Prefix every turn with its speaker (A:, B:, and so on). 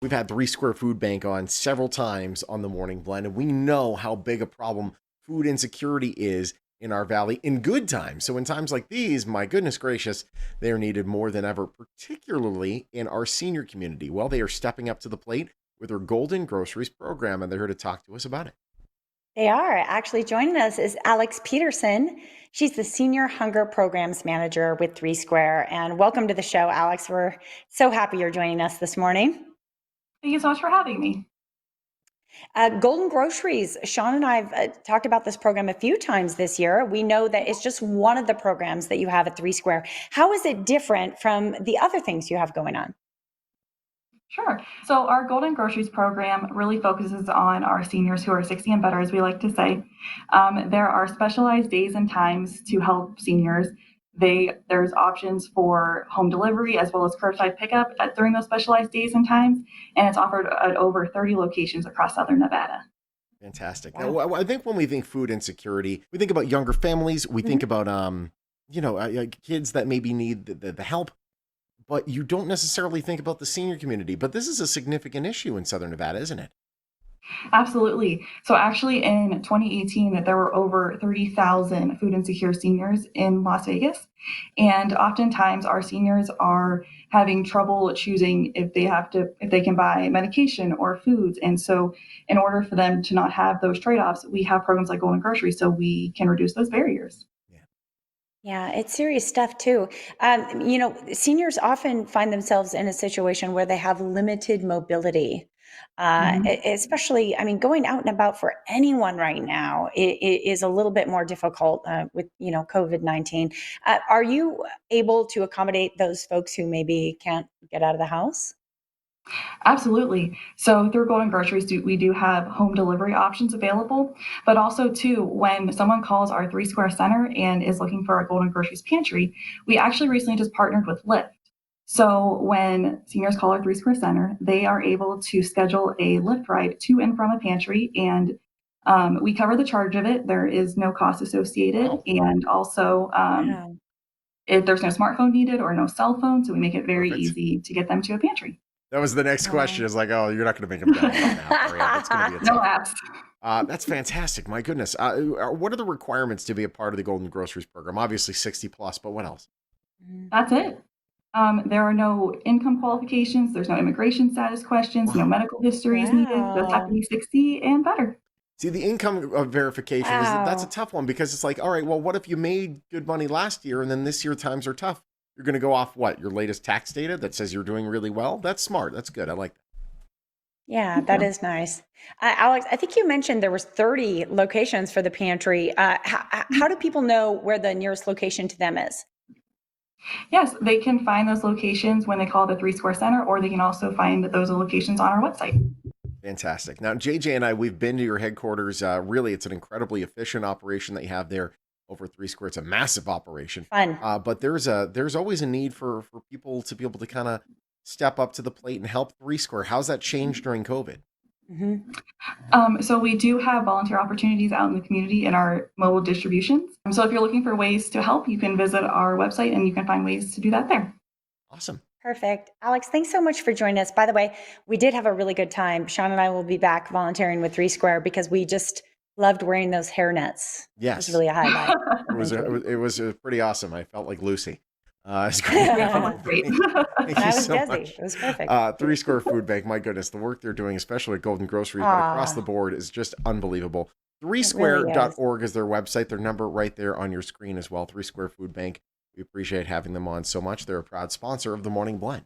A: We've had Three Square Food Bank on several times on the Morning Blend, and we know how big a problem food insecurity is in our valley in good times. So in times like these, my goodness gracious, they are needed more than ever, particularly in our senior community. Well, they are stepping up to the plate with their Golden Groceries program, and they're here to talk to us about it.
B: They are. Actually, joining us is Alex Peterson. She's the Senior Hunger Programs Manager with Three Square. And welcome to the show, Alex. We're so happy you're joining us this morning.
C: Thank you so much for having me.
B: Golden Groceries. Sean and I have talked about this program a few times this year. We know that it's just one of the programs that you have at Three Square. How is it different from the other things you have going on?
C: Sure. So our Golden Groceries program really focuses on our seniors who are 60 and better, as we like to say. There are specialized days and times to help seniors. There's options for home delivery as well as curbside pickup during those specialized days and times, and it's offered at over 30 locations across Southern Nevada.
A: Fantastic.
B: Wow.
A: Now, I think when we think food insecurity, we think about younger families. We think about, kids that maybe need the help, but you don't necessarily think about the senior community. But this is a significant issue in Southern Nevada, isn't it?
C: Absolutely. So actually in 2018, there were over 30,000 food insecure seniors in Las Vegas. And oftentimes our seniors are having trouble choosing if they can buy medication or foods. And so in order for them to not have those trade-offs, we have programs like Golden Grocery so we can reduce those barriers.
A: Yeah.
B: Yeah, it's serious stuff too. Seniors often find themselves in a situation where they have limited mobility. Especially, I mean, going out and about for anyone right now is a little bit more difficult with, COVID-19. Are you able to accommodate those folks who maybe can't get out of the house?
C: Absolutely. So through Golden Groceries, we do have home delivery options available, but also too, when someone calls our Three Square Center and is looking for a Golden Groceries pantry, we actually recently just partnered with Lyft. So when seniors call our Three Square Center, they are able to schedule a Lyft ride to and from a pantry, and we cover the charge of it. There is no cost associated,
A: Wow.
C: and also
B: Wow.
C: if there's no smartphone needed or no cell phone, so we make it very
A: Perfect.
C: easy to get them to a pantry.
A: That was the next question.
B: Wow.
A: Is like, oh, you're not going to make them download an app, are you? That's going to be a
C: No
A: tough.
C: apps.
A: That's fantastic. My goodness. What are the requirements to be a part of the Golden Groceries program? Obviously 60 plus, but what else?
B: Mhm.
C: That's it. There are no income qualifications. There's no immigration status questions. No
A: Wow.
C: medical history is needed. Just have to
B: Wow.
C: be 60 and better.
A: See, the income verification that's a
B: Wow.
A: tough one because it's like, all right, well, what if you made good money last year and then this year times are tough? You're going to go off what? Your latest tax data that says you're doing really well? That's smart. That's good. I like that.
B: Yeah,
C: Thank
B: that
C: you.
B: is nice. Alex, I think you mentioned there was 30 locations for the pantry. How do people know where the nearest location to them is?
C: Yes, they can find those locations when they call the Three Square Center, or they can also find those locations on our website.
A: Fantastic. Now, JJ and I, we've been to your headquarters. Really, it's an incredibly efficient operation that you have there over Three Square. It's a massive operation.
B: Fun.
A: But there's always a need for people to be able to kind of step up to the plate and help Three Square. How's that changed during COVID?
B: Hmm.
C: So we do have volunteer opportunities out in the community in our mobile distributions. So if you're looking for ways to help, you can visit our website and you can find ways to do that there.
A: Awesome.
B: Perfect. Alex, thanks so much for joining us. By the way, we did have a really good time. Sean and I will be back volunteering with Three Square because we just loved wearing those hair nets. It was
A: Yes,
B: really a highlight.
A: it
B: I
A: was
B: enjoyed
A: it was pretty awesome. I felt like Lucy. It's great.
C: Yeah,
B: it.
C: that's great.
A: Thank you
B: I was
A: so
B: Desi.
A: much.
B: It was perfect.
A: Three Square Food Bank. My goodness, the work they're doing, especially at Golden Groceries, but across the
B: Ah,
A: board, is just unbelievable.
B: it really is.
A: Threesquare.org is their website. Their number right there on your screen as well. Three Square Food Bank. We appreciate having them on so much. They're a proud sponsor of the Morning Blend.